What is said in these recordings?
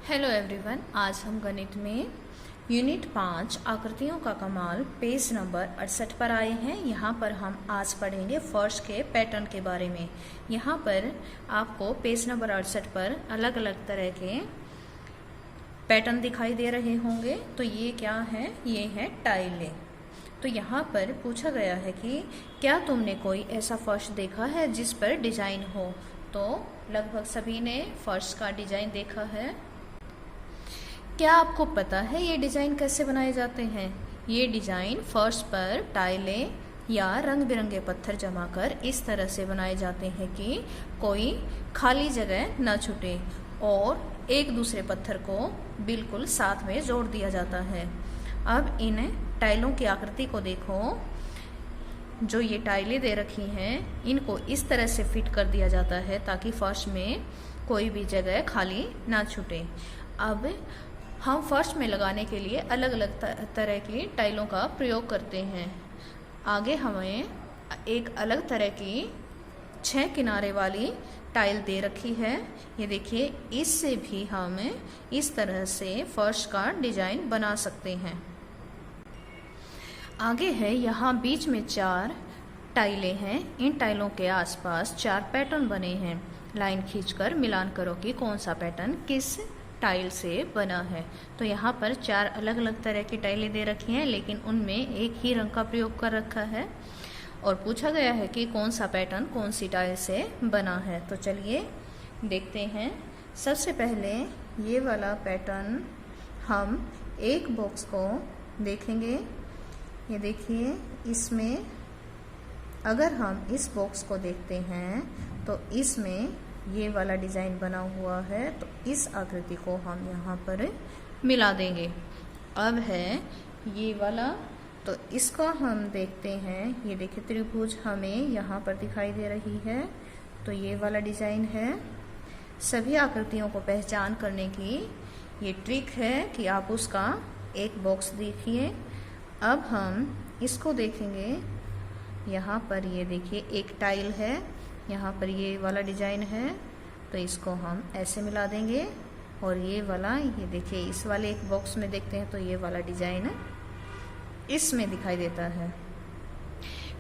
Hello everyone, आज हम गणित में यूनिट 5 आकृतियों का कमाल पेज नंबर 68 पर आए हैं। यहाँ पर हम आज पढ़ेंगे फर्श के पैटर्न के बारे में। यहाँ पर आपको पेज नंबर 68 पर अलग अलग तरह के पैटर्न दिखाई दे रहे होंगे। तो ये क्या है? ये है टाइलें। तो यहाँ पर पूछा गया है कि क्या तुमने कोई ऐसा फर्श देखा है जिस पर डिजाइन हो? तो लगभग सभी ने फर्श का डिजाइन देखा है। क्या आपको पता है ये डिज़ाइन कैसे बनाए जाते हैं? ये डिज़ाइन फर्श पर टाइलें या रंग बिरंगे पत्थर जमा कर इस तरह से बनाए जाते हैं कि कोई खाली जगह न छूटे और एक दूसरे पत्थर को बिल्कुल साथ में जोड़ दिया जाता है। अब इन टाइलों की आकृति को देखो। जो ये टाइलें दे रखी हैं, इनको इस तरह से फिट कर दिया जाता है ताकि फर्श में कोई भी जगह खाली ना छूटे। अब हम फर्श में लगाने के लिए अलग अलग तरह की टाइलों का प्रयोग करते हैं। आगे हमें एक अलग तरह की 6 किनारे वाली टाइल दे रखी है। ये देखिए, इससे भी हम इस तरह से फर्श का डिजाइन बना सकते हैं। आगे है, यहाँ बीच में 4 टाइलें हैं। इन टाइलों के आसपास 4 पैटर्न बने हैं। लाइन खींचकर मिलान करो कि कौन सा पैटर्न किस टाइल से बना है। तो यहाँ पर 4 अलग अलग तरह की टाइलें दे रखी हैं, लेकिन उनमें एक ही रंग का प्रयोग कर रखा है और पूछा गया है कि कौन सा पैटर्न कौन सी टाइल से बना है। तो चलिए देखते हैं। सबसे पहले ये वाला पैटर्न हम एक बॉक्स को देखेंगे। ये देखिए, इसमें अगर हम इस बॉक्स को देखते हैं तो इसमें ये वाला डिज़ाइन बना हुआ है। तो इस आकृति को हम यहाँ पर मिला देंगे। अब है ये वाला, तो इसका हम देखते हैं। ये देखिए, त्रिभुज हमें यहाँ पर दिखाई दे रही है। तो ये वाला डिज़ाइन है। सभी आकृतियों को पहचान करने की ये ट्रिक है कि आप उसका एक बॉक्स देखिए। अब हम इसको देखेंगे। यहाँ पर ये देखिए, एक टाइल है, यहाँ पर ये वाला डिजाइन है। तो इसको हम ऐसे मिला देंगे और ये वाला, ये देखिए, इस वाले एक बॉक्स में देखते हैं तो ये वाला डिजाइन इसमें दिखाई देता है।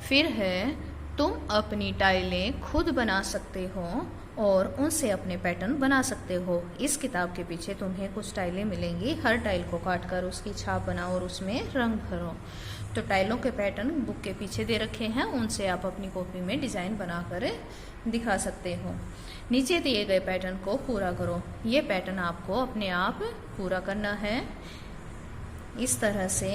फिर है, तुम अपनी टाइलें खुद बना सकते हो और उनसे अपने पैटर्न बना सकते हो। इस किताब के पीछे तुम्हें कुछ टाइलें मिलेंगी। हर टाइल को काटकर उसकी छाप बनाओ और उसमें रंग भरो। तो टाइलों के पैटर्न बुक के पीछे दे रखे हैं, उनसे आप अपनी कॉपी में डिज़ाइन बनाकर दिखा सकते हो। नीचे दिए गए पैटर्न को पूरा करो। ये पैटर्न आपको अपने आप पूरा करना है। इस तरह से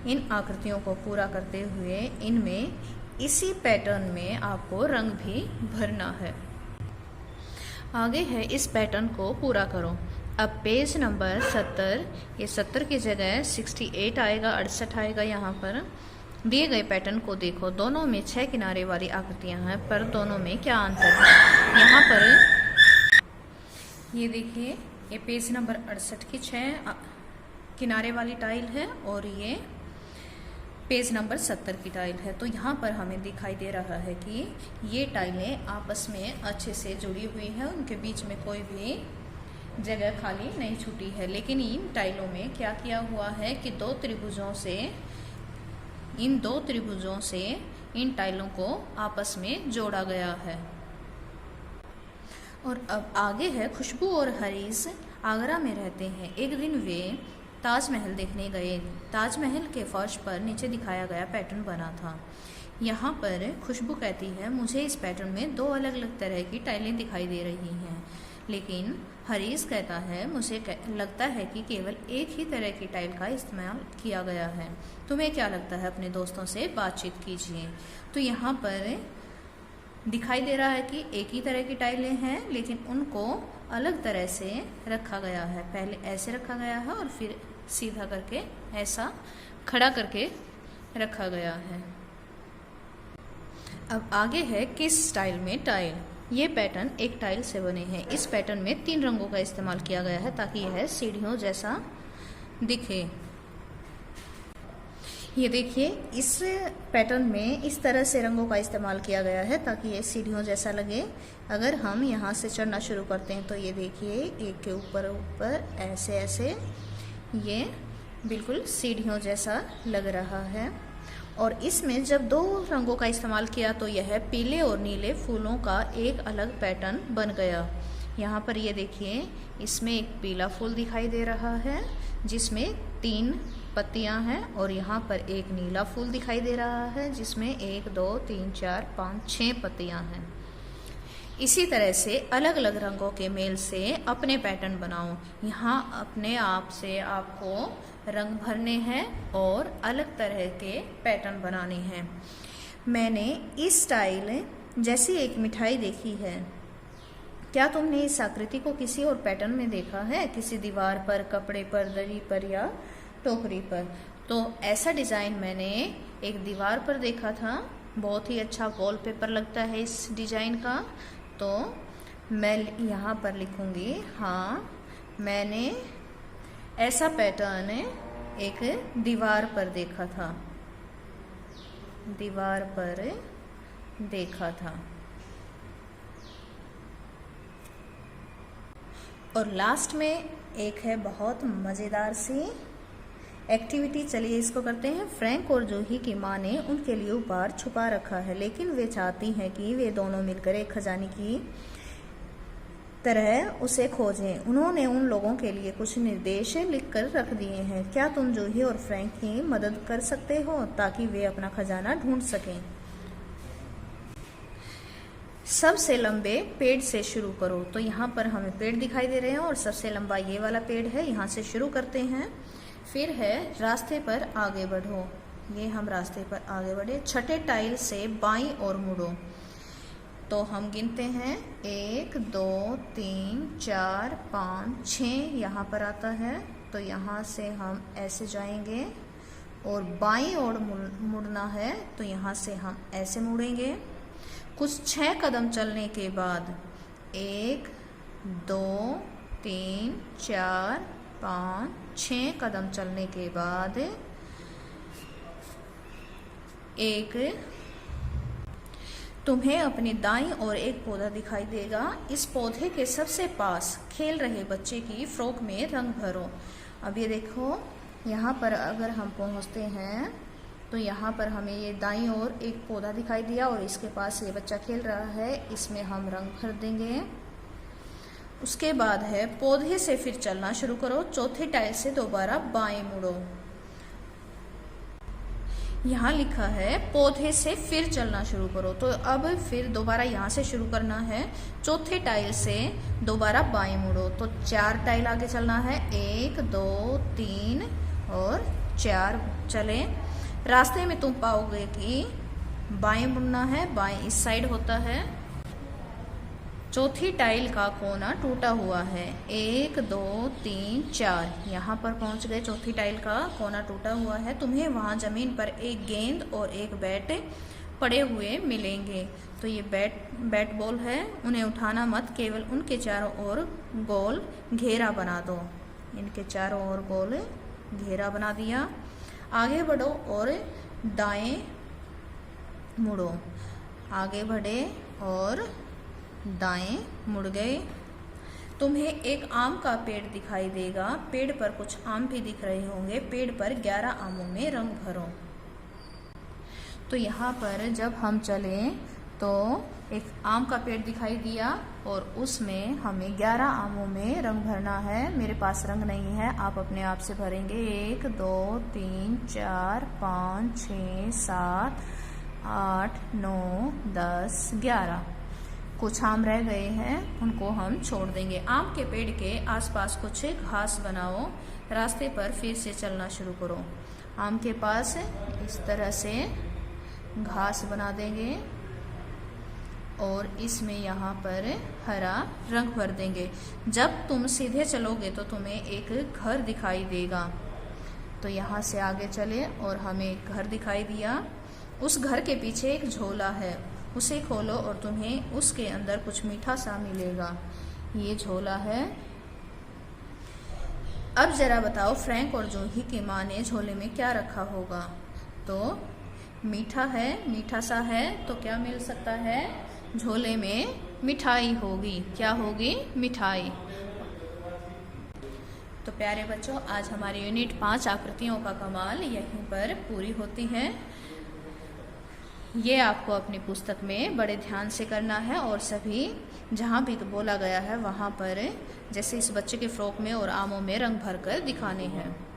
इन आकृतियों को पूरा करते हुए इनमें इसी पैटर्न में आपको रंग भी भरना है। आगे है, इस पैटर्न को पूरा करो। अब पेज नंबर 70, ये 70 की जगह 68 आएगा, 68 आएगा। यहाँ पर दिए गए पैटर्न को देखो। दोनों में 6 किनारे वाली आकृतियां हैं, पर दोनों में क्या अंतर है? यहाँ पर ये देखिए, ये पेज नंबर 68 की 6 किनारे वाली टाइल है और ये पेज नंबर 70 की टाइल है। तो यहाँ पर हमें दिखाई दे रहा है कि ये टाइलें आपस में अच्छे से जुड़ी हुई हैं, उनके बीच में कोई भी जगह खाली नहीं छूटी है। लेकिन इन टाइलों में क्या किया हुआ है कि इन दो त्रिभुजों से इन टाइलों को आपस में जोड़ा गया है। और अब आगे है, खुशबू और हरीश आगरा में रहते हैं। एक दिन वे ताजमहल देखने गए। ताजमहल के फर्श पर नीचे दिखाया गया पैटर्न बना था। यहाँ पर खुशबू कहती है, मुझे इस पैटर्न में 2 अलग अलग तरह की टाइलें दिखाई दे रही हैं। लेकिन हरीश कहता है, मुझे लगता है कि केवल एक ही तरह की टाइल का इस्तेमाल किया गया है। तुम्हें क्या लगता है? अपने दोस्तों से बातचीत कीजिए। तो यहाँ पर दिखाई दे रहा है कि एक ही तरह की टाइलें हैं, लेकिन उनको अलग तरह से रखा गया है। पहले ऐसे रखा गया है और फिर सीधा करके ऐसा खड़ा करके रखा गया है। अब आगे है, किस स्टाइल में टाइल। ये पैटर्न एक टाइल से बने हैं। इस पैटर्न में 3 रंगों का इस्तेमाल किया गया है ताकि यह सीढ़ियों जैसा दिखे। ये देखिए, इस पैटर्न में इस तरह से रंगों का इस्तेमाल किया गया है ताकि ये सीढ़ियों जैसा लगे। अगर हम यहाँ से चढ़ना शुरू करते हैं तो ये देखिए, एक के ऊपर ऊपर ऐसे ऐसे ये बिल्कुल सीढ़ियों जैसा लग रहा है। और इसमें जब दो रंगों का इस्तेमाल किया तो यह पीले और नीले फूलों का एक अलग पैटर्न बन गया। यहाँ पर ये देखिए, इसमें एक पीला फूल दिखाई दे रहा है जिसमें 3 पत्तियां हैं, और यहाँ पर एक नीला फूल दिखाई दे रहा है जिसमें 1 2 3 4 5 6 पत्तियां हैं। इसी तरह से अलग अलग रंगों के मेल से अपने पैटर्न बनाओ। यहाँ अपने आप से आपको रंग भरने हैं और अलग तरह के पैटर्न बनाने हैं। मैंने इस स्टाइल जैसी एक मिठाई देखी है। क्या तुमने इस आकृति को किसी और पैटर्न में देखा है? किसी दीवार पर, कपड़े पर, दरी पर या टोकरी पर? तो ऐसा डिज़ाइन मैंने एक दीवार पर देखा था। बहुत ही अच्छा वॉलपेपर लगता है इस डिज़ाइन का। तो मैं यहाँ पर लिखूँगी, हाँ मैंने ऐसा पैटर्न एक दीवार पर देखा था, दीवार पर देखा था। और लास्ट में एक है बहुत मज़ेदार सी एक्टिविटी। चलिए इसको करते हैं। फ्रैंक और जूही की माँ ने उनके लिए उपहार छुपा रखा है, लेकिन वे चाहती हैं कि वे दोनों मिलकर एक खजाने की तरह उसे खोजें। उन्होंने उन लोगों के लिए कुछ निर्देश लिखकर रख दिए हैं। क्या तुम जूही और फ्रैंक की मदद कर सकते हो ताकि वे अपना खजाना ढूंढ सकें? सबसे लंबे पेड़ से शुरू करो। तो यहाँ पर हमें पेड़ दिखाई दे रहे हैं और सबसे लंबा ये वाला पेड़ है। यहाँ से शुरू करते हैं। फिर है रास्ते पर आगे बढ़ो। ये हम रास्ते पर आगे बढ़े। छठे टाइल से बाईं ओर मुड़ो। तो हम गिनते हैं 1 2 3 4 5 6 यहाँ पर आता है। तो यहाँ से हम ऐसे जाएंगे और बाईं ओर मुड़ना है। तो यहाँ से हम ऐसे मुड़ेंगे। कुछ 6 कदम चलने के बाद 1 2 3 4 5 6 कदम चलने के बाद तुम्हें अपनी दाईं ओर एक पौधा दिखाई देगा। इस पौधे के सबसे पास खेल रहे बच्चे की फ्रॉक में रंग भरो। अब ये देखो, यहाँ पर अगर हम पहुँचते हैं तो यहाँ पर हमें ये दाईं ओर एक पौधा दिखाई दिया और इसके पास ये बच्चा खेल रहा है। इसमें हम रंग भर देंगे। उसके बाद है पौधे से फिर चलना शुरू करो। चौथे टाइल से दोबारा बाएं मुड़ो। यहाँ लिखा है पौधे से फिर चलना शुरू करो। तो अब फिर दोबारा यहाँ से शुरू करना है। चौथे टाइल से दोबारा बाएं मुड़ो। तो 4 टाइल आगे चलना है। 1 2 3 और 4 चले। रास्ते में तुम पाओगे कि बाएं मुड़ना है। बाएं इस साइड होता है। चौथी टाइल का कोना टूटा हुआ है। 1 2 3 4 यहाँ पर पहुँच गए। चौथी टाइल का कोना टूटा हुआ है। तुम्हें वहाँ ज़मीन पर एक गेंद और एक बैट पड़े हुए मिलेंगे। तो ये बैट बॉल है। उन्हें उठाना मत, केवल उनके चारों ओर गोल घेरा बना दो। इनके चारों ओर गोल घेरा बना दिया। आगे बढ़ो और दाएं मुड़ो। आगे बढ़े और दाएं मुड़ गए। तुम्हें एक आम का पेड़ दिखाई देगा। पेड़ पर कुछ आम भी दिख रहे होंगे। पेड़ पर 11 आमों में रंग भरो। तो यहाँ पर जब हम चले तो एक आम का पेड़ दिखाई दिया और उसमें हमें 11 आमों में रंग भरना है। मेरे पास रंग नहीं है, आप अपने आप से भरेंगे। 1 2 3 4 5 6 7 8 9 10 11। कुछ आम रह गए हैं, उनको हम छोड़ देंगे। आम के पेड़ के आसपास कुछ घास बनाओ। रास्ते पर फिर से चलना शुरू करो। आम के पास इस तरह से घास बना देंगे और इसमें यहाँ पर हरा रंग भर देंगे। जब तुम सीधे चलोगे तो तुम्हें एक घर दिखाई देगा। तो यहाँ से आगे चले और हमें एक घर दिखाई दिया। उस घर के पीछे एक झोला है, उसे खोलो और तुम्हें उसके अंदर कुछ मीठा सा मिलेगा। ये झोला है। अब जरा बताओ, फ्रैंक और जूही की माँ ने झोले में क्या रखा होगा? तो मीठा है, मीठा सा है, तो क्या मिल सकता है? झोले में मिठाई होगी। क्या होगी? मिठाई। तो प्यारे बच्चों, आज हमारी यूनिट 5 आकृतियों का कमाल यहीं पर पूरी होती है। ये आपको अपनी पुस्तक में बड़े ध्यान से करना है और सभी जहाँ भी बोला गया है वहाँ पर जैसे इस बच्चे के फ्रॉक में और आमों में रंग भर कर दिखाने हैं।